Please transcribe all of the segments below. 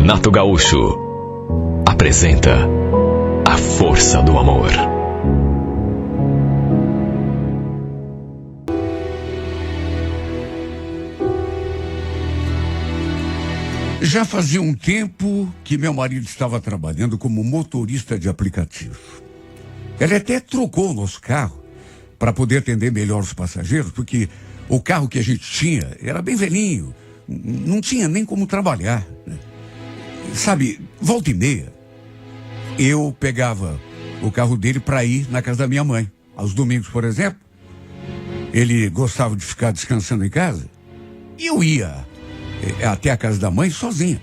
Renato Gaúcho apresenta A Força do Amor. Já fazia um tempo que meu marido estava trabalhando como motorista de aplicativo. Ele até trocou o nosso carro para poder atender melhor os passageiros, porque o carro que a gente tinha era bem velhinho, não tinha nem como trabalhar, né? Sabe, volta e meia, eu pegava o carro dele para ir na casa da minha mãe. Aos domingos, por exemplo, ele gostava de ficar descansando em casa, e eu ia até a casa da mãe sozinha,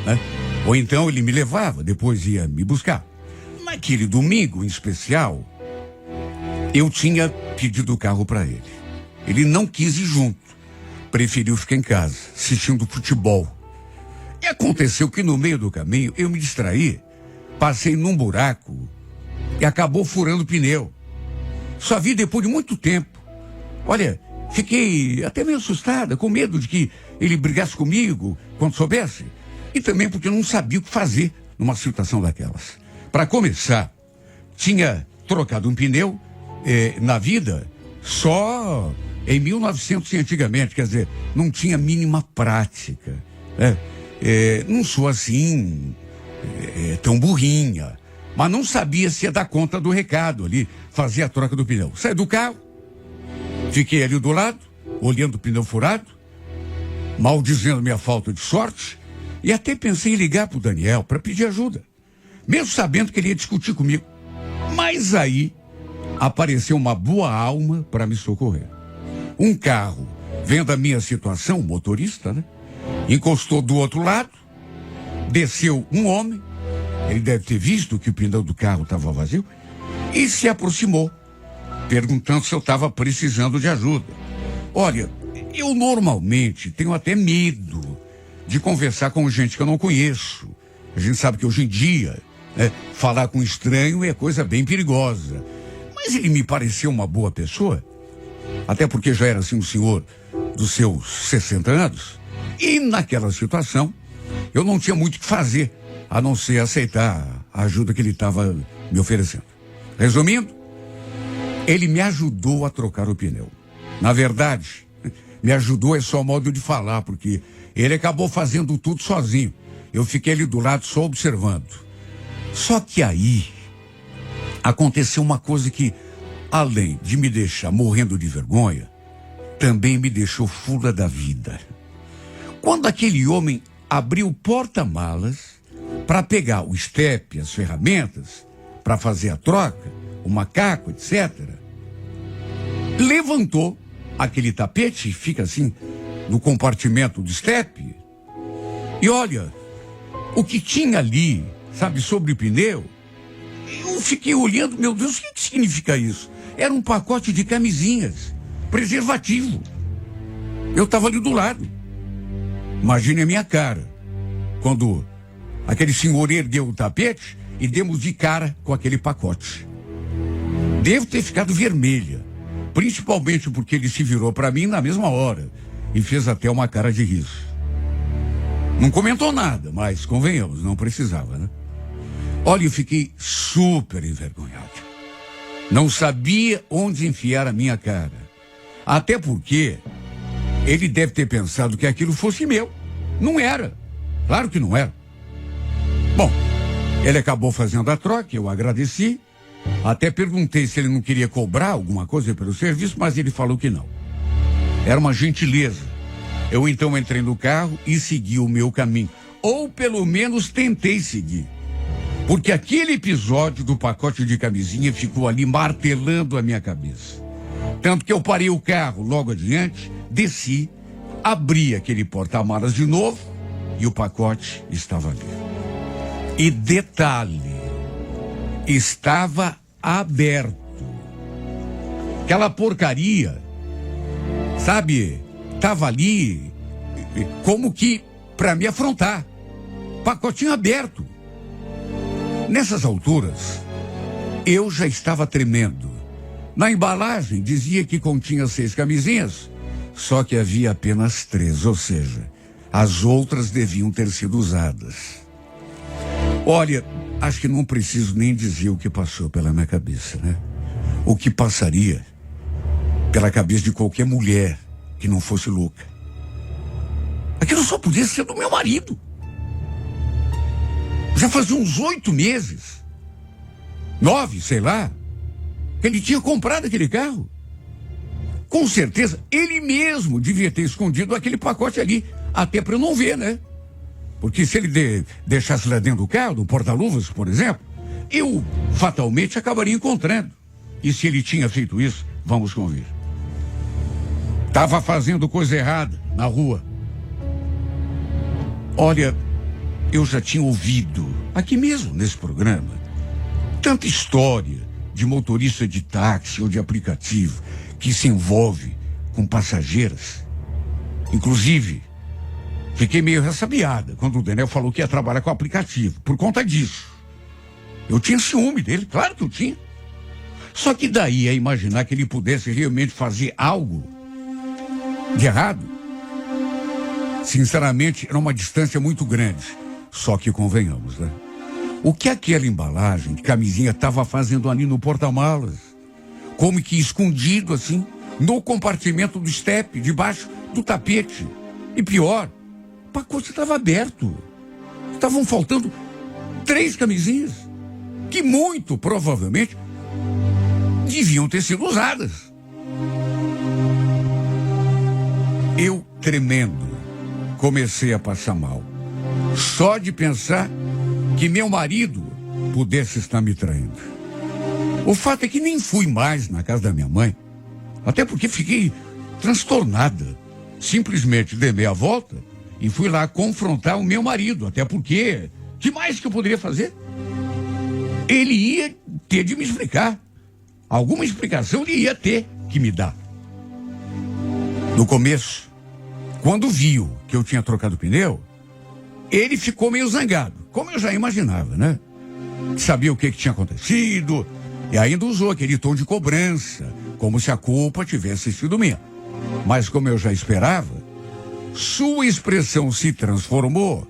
né? Ou então ele me levava, depois ia me buscar. Naquele domingo em especial, eu tinha pedido o carro para ele. Ele não quis ir junto, preferiu ficar em casa, assistindo futebol. E aconteceu que no meio do caminho eu me distraí, passei num buraco e acabou furando o pneu. Só vi depois de muito tempo. Olha, fiquei até meio assustada, com medo de que ele brigasse comigo quando soubesse. E também porque eu não sabia o que fazer numa situação daquelas. Para começar, tinha trocado um pneu na vida só em 1900 e antigamente, quer dizer, não tinha mínima prática, né? Não sou assim tão burrinha, mas não sabia se ia dar conta do recado ali, fazer a troca do pneu. Saí do carro, fiquei ali do lado, olhando o pneu furado, maldizendo minha falta de sorte, e até pensei em ligar para o Daniel para pedir ajuda, mesmo sabendo que ele ia discutir comigo. Mas aí apareceu uma boa alma para me socorrer. Um carro, vendo a minha situação, o motorista, né? Encostou do outro lado, desceu um homem, ele deve ter visto que o pneu do carro estava vazio, e se aproximou, perguntando se eu estava precisando de ajuda. Olha, eu normalmente tenho até medo de conversar com gente que eu não conheço. A gente sabe que hoje em dia, né, falar com estranho é coisa bem perigosa. Mas ele me pareceu uma boa pessoa, até porque já era assim um senhor dos seus 60 anos. E naquela situação, eu não tinha muito o que fazer, a não ser aceitar a ajuda que ele estava me oferecendo. Resumindo, ele me ajudou a trocar o pneu. Na verdade, me ajudou é só modo de falar, porque ele acabou fazendo tudo sozinho. Eu fiquei ali do lado só observando. Só que aí aconteceu uma coisa que, além de me deixar morrendo de vergonha, também me deixou fula da vida. Quando aquele homem abriu o porta-malas para pegar o estepe, as ferramentas, para fazer a troca, o macaco, etc., levantou aquele tapete, fica assim no compartimento do estepe, e olha, o que tinha ali, sabe, sobre o pneu, eu fiquei olhando, meu Deus, o que significa isso? Era um pacote de camisinhas, preservativo. Eu estava ali do lado. Imagine a minha cara, quando aquele senhor ergueu o tapete e demos de cara com aquele pacote. Devo ter ficado vermelha, principalmente porque ele se virou para mim na mesma hora e fez até uma cara de riso. Não comentou nada, mas convenhamos, não precisava, né? Olha, eu fiquei super envergonhado. Não sabia onde enfiar a minha cara. Até porque ele deve ter pensado que aquilo fosse meu. Não era. Claro que não era. Bom, ele acabou fazendo a troca, eu agradeci. Até perguntei se ele não queria cobrar alguma coisa pelo serviço, mas ele falou que não. Era uma gentileza. Eu então entrei no carro e segui o meu caminho. Ou pelo menos tentei seguir. Porque aquele episódio do pacote de camisinha ficou ali martelando a minha cabeça. Tanto que eu parei o carro logo adiante, desci, abri aquele porta-malas de novo e o pacote estava ali. E detalhe, estava aberto. Aquela porcaria, sabe, estava ali como que para me afrontar. Pacotinho aberto. Nessas alturas, eu já estava tremendo. Na embalagem dizia que continha 6 camisinhas, só que havia apenas 3, ou seja, as outras deviam ter sido usadas. Olha, acho que não preciso nem dizer o que passou pela minha cabeça, né? O que passaria pela cabeça de qualquer mulher que não fosse louca. Aquilo só podia ser do meu marido. Já fazia uns 8 meses, 9, sei lá, que ele tinha comprado aquele carro. Com certeza, ele mesmo devia ter escondido aquele pacote ali, até para eu não ver, né? Porque se ele deixasse lá dentro do carro, do porta-luvas, por exemplo, eu fatalmente acabaria encontrando. E se ele tinha feito isso, vamos convir. Estava fazendo coisa errada na rua. Olha, eu já tinha ouvido, aqui mesmo nesse programa, tanta história de motorista de táxi ou de aplicativo que se envolve com passageiras. Inclusive, fiquei meio ressabiada quando o Daniel falou que ia trabalhar com aplicativo, por conta disso. Eu tinha ciúme dele, claro que eu tinha. Só que daí a imaginar que ele pudesse realmente fazer algo de errado, sinceramente, era uma distância muito grande. Só que convenhamos, né? O que aquela embalagem de camisinha estava fazendo ali no porta-malas? Como que escondido assim, no compartimento do step, debaixo do tapete. E pior, o pacote estava aberto. Estavam faltando 3 camisinhas, que muito provavelmente deviam ter sido usadas. Eu, tremendo, comecei a passar mal. Só de pensar que meu marido pudesse estar me traindo. O fato é que nem fui mais na casa da minha mãe, até porque fiquei transtornada. Simplesmente dei meia volta e fui lá confrontar o meu marido, até porque, que mais que eu poderia fazer? Ele ia ter de me explicar. Alguma explicação ele ia ter que me dar. No começo, quando viu que eu tinha trocado o pneu, ele ficou meio zangado, como eu já imaginava, né? Sabia o que tinha acontecido e ainda usou aquele tom de cobrança, como se a culpa tivesse sido minha. Mas como eu já esperava, sua expressão se transformou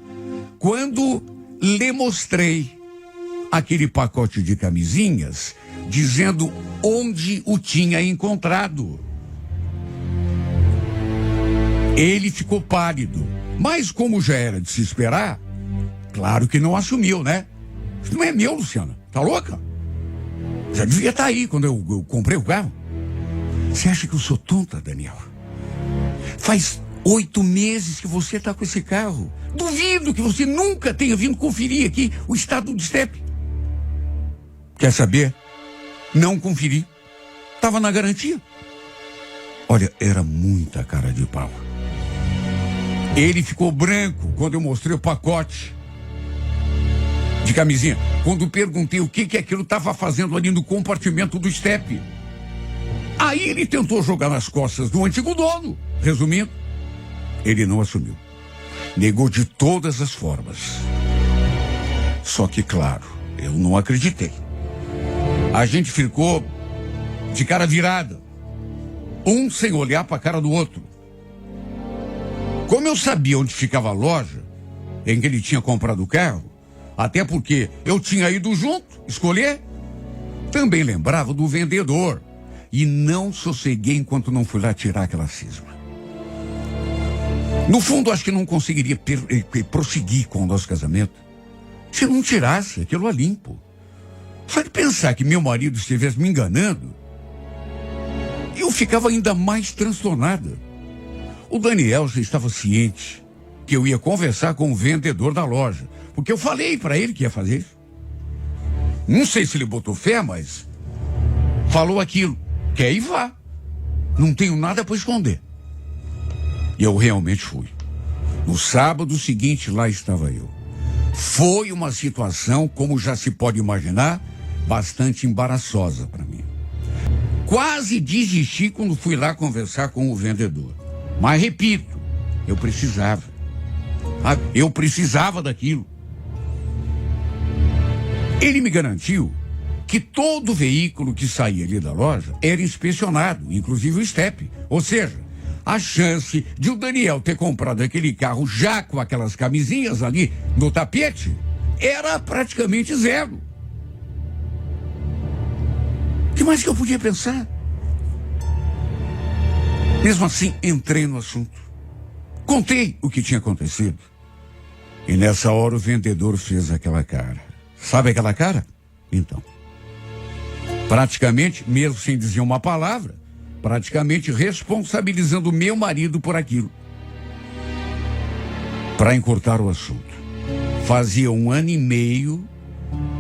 quando lhe mostrei aquele pacote de camisinhas, dizendo onde o tinha encontrado. Ele ficou pálido, mas como já era de se esperar, claro que não assumiu, né? Isso não é meu, Luciana. Tá louca? Já devia estar aí quando eu comprei o carro. Você acha que eu sou tonta, Daniel? Faz 8 meses que você está com esse carro. Duvido que você nunca tenha vindo conferir aqui o estado do step. Quer saber? Não conferi. Estava na garantia. Olha, era muita cara de pau. Ele ficou branco quando eu mostrei o pacote de camisinha. Quando perguntei o que aquilo estava fazendo ali no compartimento do step. Aí ele tentou jogar nas costas do antigo dono. Resumindo, ele não assumiu. Negou de todas as formas. Só que, claro, eu não acreditei. A gente ficou de cara virada, um sem olhar para a cara do outro. Como eu sabia onde ficava a loja em que ele tinha comprado o carro, até porque eu tinha ido junto escolher, também lembrava do vendedor e não sosseguei enquanto não fui lá tirar aquela cisma. No fundo, acho que não conseguiria prosseguir com o nosso casamento se eu não tirasse aquilo a limpo. Só de pensar que meu marido estivesse me enganando, eu ficava ainda mais transtornada. O Daniel já estava ciente que eu ia conversar com o vendedor da loja, porque eu falei para ele que ia fazer isso. Não sei se ele botou fé, mas falou aquilo. Quer ir, vá. Não tenho nada para esconder. E eu realmente fui. No sábado seguinte, lá estava eu. Foi uma situação, como já se pode imaginar, bastante embaraçosa para mim. Quase desisti quando fui lá conversar com o vendedor. Mas repito, eu precisava. Eu precisava daquilo. Ele me garantiu que todo veículo que saía ali da loja era inspecionado, inclusive o step. Ou seja, a chance de o Daniel ter comprado aquele carro já com aquelas camisinhas ali no tapete era praticamente zero. O que mais que eu podia pensar? Mesmo assim, entrei no assunto. Contei o que tinha acontecido. E nessa hora o vendedor fez aquela cara. Sabe aquela cara? Então. Praticamente, mesmo sem dizer uma palavra, praticamente responsabilizando meu marido por aquilo. Para encurtar o assunto. Fazia 1 ano e meio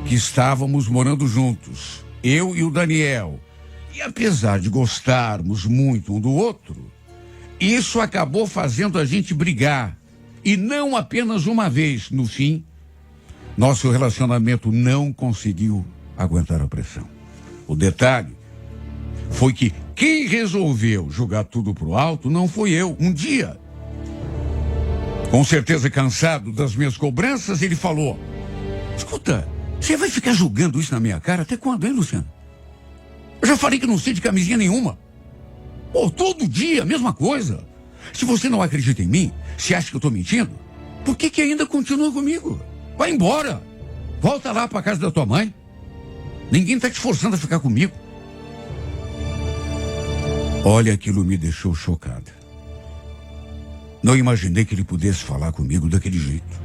que estávamos morando juntos. Eu e o Daniel. E apesar de gostarmos muito um do outro, isso acabou fazendo a gente brigar. E não apenas uma vez. No fim, nosso relacionamento não conseguiu aguentar a pressão. O detalhe foi que quem resolveu jogar tudo pro alto não foi eu. Um dia, com certeza cansado das minhas cobranças, ele falou: escuta, você vai ficar jogando isso na minha cara até quando, hein, Luciano? Eu já falei que não sei de camisinha nenhuma. Pô, todo dia a mesma coisa. Se você não acredita em mim, se acha que eu tô mentindo, por que ainda continua comigo? Vai embora. Volta lá pra casa da tua mãe. Ninguém tá te forçando a ficar comigo. Olha, aquilo me deixou chocada. Não imaginei que ele pudesse falar comigo daquele jeito.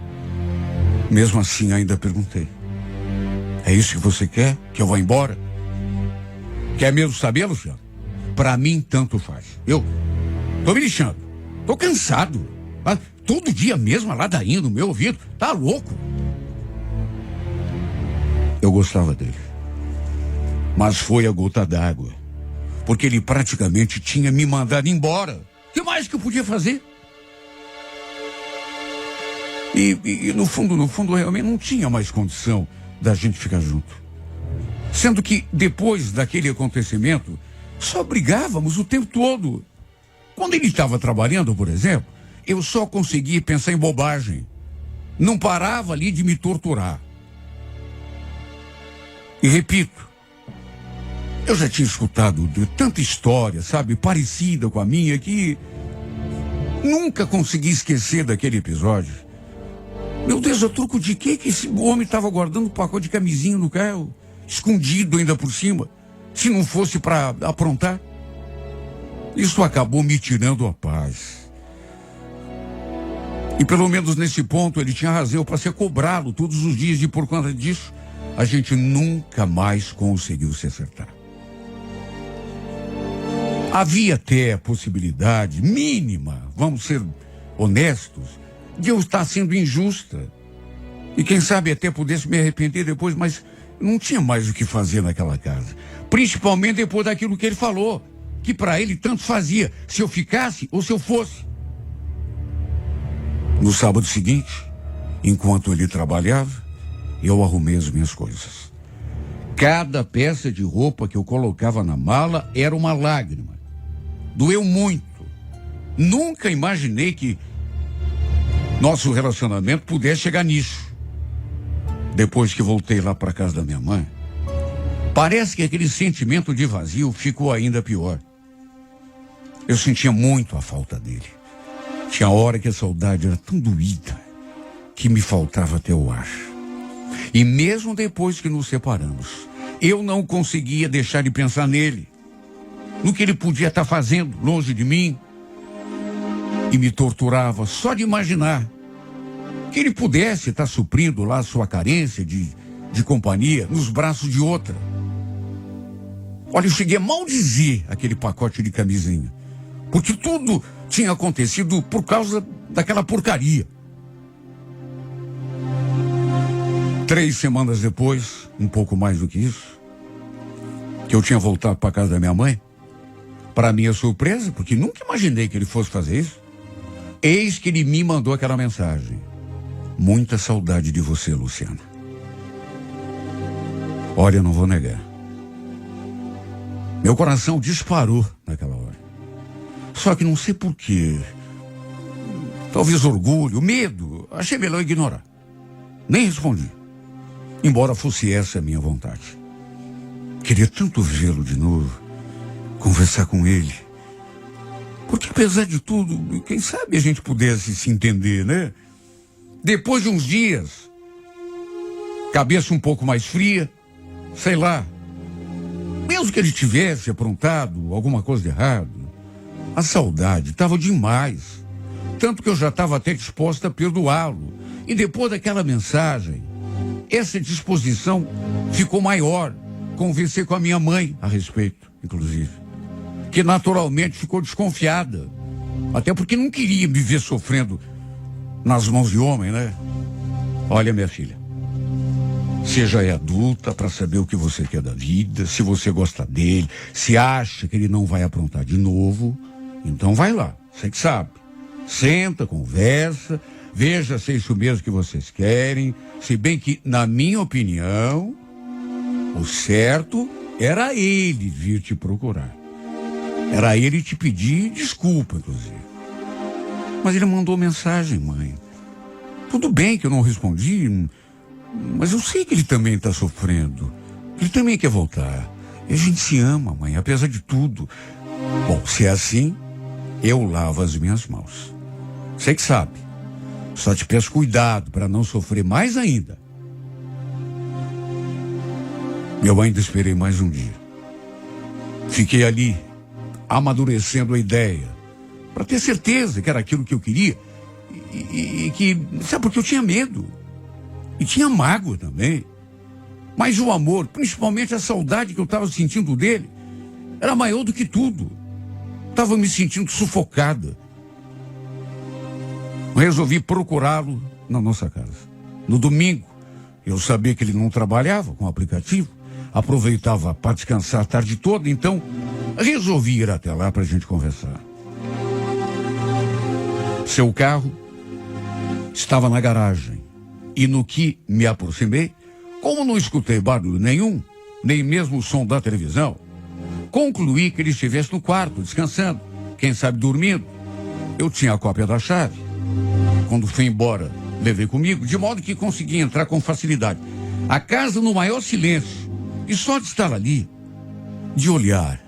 Mesmo assim, ainda perguntei: é isso que você quer? Que eu vá embora? Quer mesmo saber, Luciano? Pra mim, tanto faz. Eu tô me lixando. Tô cansado. Todo dia mesmo a ladainha no meu ouvido. Tá louco? Eu gostava dele. Mas foi a gota d'água. Porque ele praticamente tinha me mandado embora. O que mais que eu podia fazer? E no fundo, realmente não tinha mais condição da gente ficar junto. Sendo que depois daquele acontecimento, só brigávamos o tempo todo. Quando ele estava trabalhando, por exemplo, eu só conseguia pensar em bobagem. Não parava ali de me torturar. E repito, eu já tinha escutado de tanta história, sabe, parecida com a minha, que nunca consegui esquecer daquele episódio. Meu Deus, a troco de quê que esse homem estava guardando um pacote de camisinha no carro, escondido ainda por cima, se não fosse para aprontar? Isso acabou me tirando a paz. E pelo menos nesse ponto ele tinha razão para ser cobrado todos os dias, e por conta disso a gente nunca mais conseguiu se acertar. Havia até a possibilidade mínima, vamos ser honestos, de eu estar sendo injusta. E quem sabe até pudesse me arrepender depois, mas não tinha mais o que fazer naquela casa. Principalmente depois daquilo que ele falou, que para ele tanto fazia se eu ficasse ou se eu fosse. No sábado seguinte, enquanto ele trabalhava, eu arrumei as minhas coisas. Cada peça de roupa que eu colocava na mala era uma lágrima. Doeu muito. Nunca imaginei que nosso relacionamento pudesse chegar nisso. Depois que voltei lá para casa da minha mãe, parece que aquele sentimento de vazio ficou ainda pior. Eu sentia muito a falta dele. Tinha hora que a saudade era tão doída que me faltava até o ar. E mesmo depois que nos separamos, eu não conseguia deixar de pensar nele, no que ele podia estar fazendo longe de mim. E me torturava só de imaginar que ele pudesse estar suprindo lá sua carência de companhia nos braços de outra. Olha, eu cheguei a maldizer aquele pacote de camisinha, porque tudo tinha acontecido por causa daquela porcaria. 3 semanas depois, um pouco mais do que isso, que eu tinha voltado para casa da minha mãe, para minha surpresa, porque nunca imaginei que ele fosse fazer isso, eis que ele me mandou aquela mensagem: muita saudade de você, Luciana. Olha, eu não vou negar, meu coração disparou naquela hora. Só que não sei porquê, talvez orgulho, medo, achei melhor ignorar. Nem respondi, embora fosse essa a minha vontade. Queria tanto vê-lo de novo, conversar com ele, porque apesar de tudo, quem sabe a gente pudesse se entender, né? Depois de uns dias, cabeça um pouco mais fria, sei lá. Mesmo que ele tivesse aprontado alguma coisa de errado, a saudade estava demais. Tanto que eu já estava até disposta a perdoá-lo. E depois daquela mensagem, essa disposição ficou maior. Conversei com a minha mãe a respeito, inclusive, que naturalmente ficou desconfiada. Até porque não queria me ver sofrendo nas mãos de homem, né? Olha, minha filha, você já é adulta para saber o que você quer da vida, se você gosta dele, se acha que ele não vai aprontar de novo, então vai lá, você que sabe. Senta, conversa, veja se é isso mesmo que vocês querem, se bem que, na minha opinião, o certo era ele vir te procurar. Era ele te pedir desculpa, inclusive. Mas ele mandou mensagem, mãe. Tudo bem que eu não respondi, mas eu sei que ele também está sofrendo. Ele também quer voltar. E a gente se ama, mãe, apesar de tudo. Bom, se é assim, eu lavo as minhas mãos. Você que sabe. Só te peço cuidado para não sofrer mais ainda. Eu ainda esperei mais um dia. Fiquei ali, amadurecendo a ideia, para ter certeza que era aquilo que eu queria. E que, sabe, porque eu tinha medo. E tinha mágoa também. Mas o amor, principalmente a saudade que eu estava sentindo dele, era maior do que tudo. Estava me sentindo sufocada. Resolvi procurá-lo na nossa casa. No domingo, eu sabia que ele não trabalhava com o aplicativo, aproveitava para descansar a tarde toda, então resolvi ir até lá para a gente conversar. Seu carro estava na garagem e no que me aproximei, como não escutei barulho nenhum, nem mesmo o som da televisão, concluí que ele estivesse no quarto, descansando, quem sabe dormindo. Eu tinha a cópia da chave. Quando fui embora, levei comigo, de modo que consegui entrar com facilidade. A casa no maior silêncio. E só de estar ali, de olhar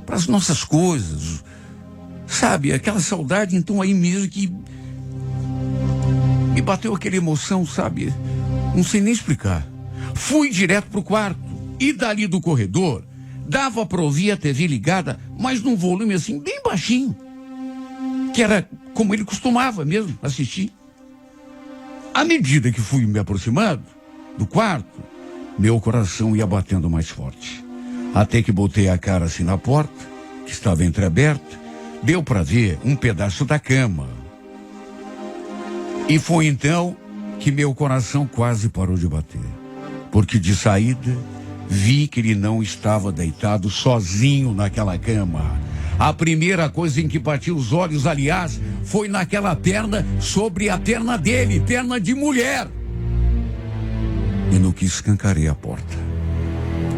para as nossas coisas, sabe, aquela saudade, então aí mesmo que me bateu aquela emoção, sabe, não sei nem explicar. Fui direto pro quarto e dali do corredor, dava para ouvir a TV ligada, mas num volume assim, bem baixinho, que era como ele costumava mesmo assistir. À medida que fui me aproximando do quarto, meu coração ia batendo mais forte. Até que botei a cara assim na porta, que estava entreaberta, deu para ver um pedaço da cama. E foi então que meu coração quase parou de bater. Porque de saída, vi que ele não estava deitado sozinho naquela cama. A primeira coisa em que bati os olhos, aliás, foi naquela perna sobre a perna dele, perna de mulher. E no que escancarei a porta,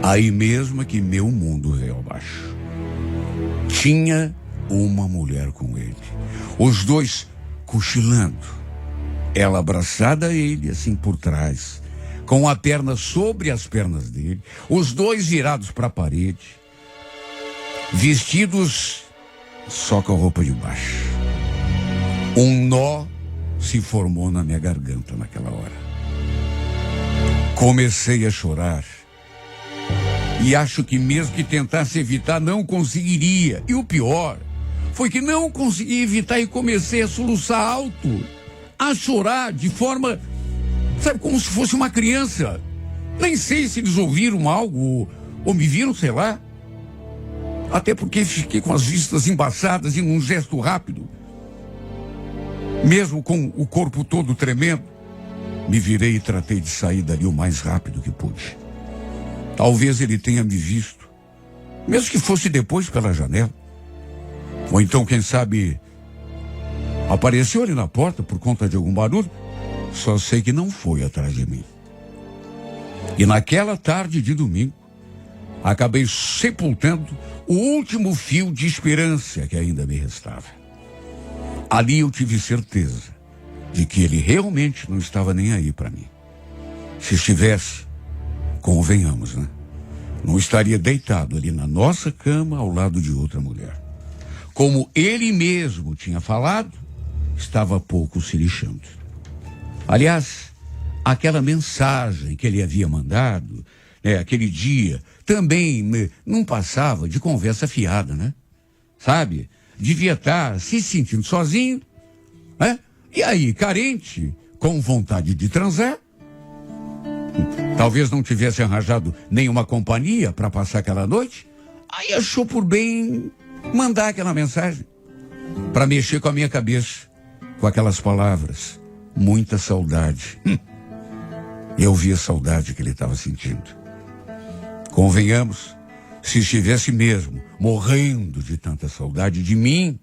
aí mesmo é que meu mundo veio abaixo. Tinha uma mulher com ele, os dois cochilando, ela abraçada a ele assim por trás, com a perna sobre as pernas dele, os dois virados para a parede, vestidos só com a roupa de baixo. Um nó se formou na minha garganta naquela hora. Comecei a chorar. E acho que mesmo que tentasse evitar, não conseguiria. E o pior foi que não consegui evitar e comecei a soluçar alto, a chorar de forma, sabe, como se fosse uma criança. Nem sei se eles ouviram algo ou me viram, sei lá. Até porque fiquei com as vistas embaçadas e num gesto rápido, mesmo com o corpo todo tremendo, me virei e tratei de sair dali o mais rápido que pude. Talvez ele tenha me visto, mesmo que fosse depois pela janela. Ou então, quem sabe, apareceu ali na porta por conta de algum barulho. Só sei que não foi atrás de mim. E naquela tarde de domingo, acabei sepultando o último fio de esperança que ainda me restava. Ali eu tive certeza de que ele realmente não estava nem aí para mim. Se estivesse, convenhamos, né? Não estaria deitado ali na nossa cama ao lado de outra mulher. Como ele mesmo tinha falado, estava pouco se lixando. Aliás, aquela mensagem que ele havia mandado, aquele dia, também não passava de conversa fiada, né? Sabe? Devia estar se sentindo sozinho, né? E aí, carente, com vontade de transar. Talvez não tivesse arranjado nenhuma companhia para passar aquela noite. Aí achou por bem mandar aquela mensagem para mexer com a minha cabeça, com aquelas palavras. Muita saudade. Eu vi a saudade que ele estava sentindo. Convenhamos, se estivesse mesmo morrendo de tanta saudade de mim,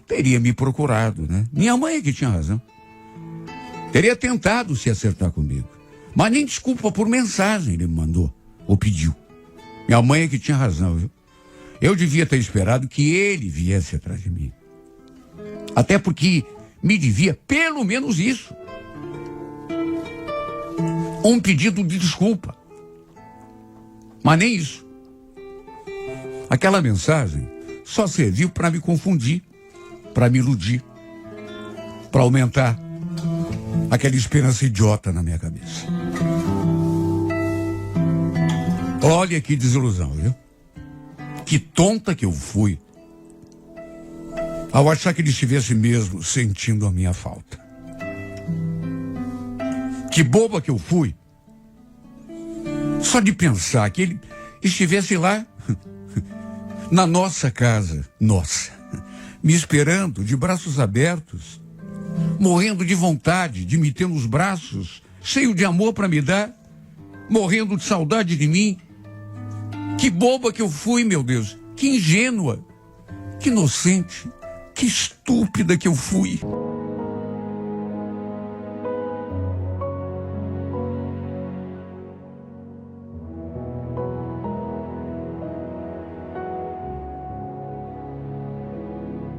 teria me procurado, né? Minha mãe é que tinha razão. Teria tentado se acertar comigo. Mas nem desculpa por mensagem ele me mandou, ou pediu. Minha mãe é que tinha razão, viu? Eu devia ter esperado que ele viesse atrás de mim. Até porque me devia pelo menos isso. Um pedido de desculpa. Mas nem isso. Aquela mensagem só serviu para me confundir, para me iludir, para aumentar aquela esperança idiota na minha cabeça. Olha que desilusão, viu? Que tonta que eu fui ao achar que ele estivesse mesmo sentindo a minha falta. Que boba que eu fui só de pensar que ele estivesse lá na nossa casa, me esperando de braços abertos, morrendo de vontade de me ter nos braços, cheio de amor para me dar, morrendo de saudade de mim. Que boba que eu fui, meu Deus. Que ingênua. Que inocente. Que estúpida que eu fui.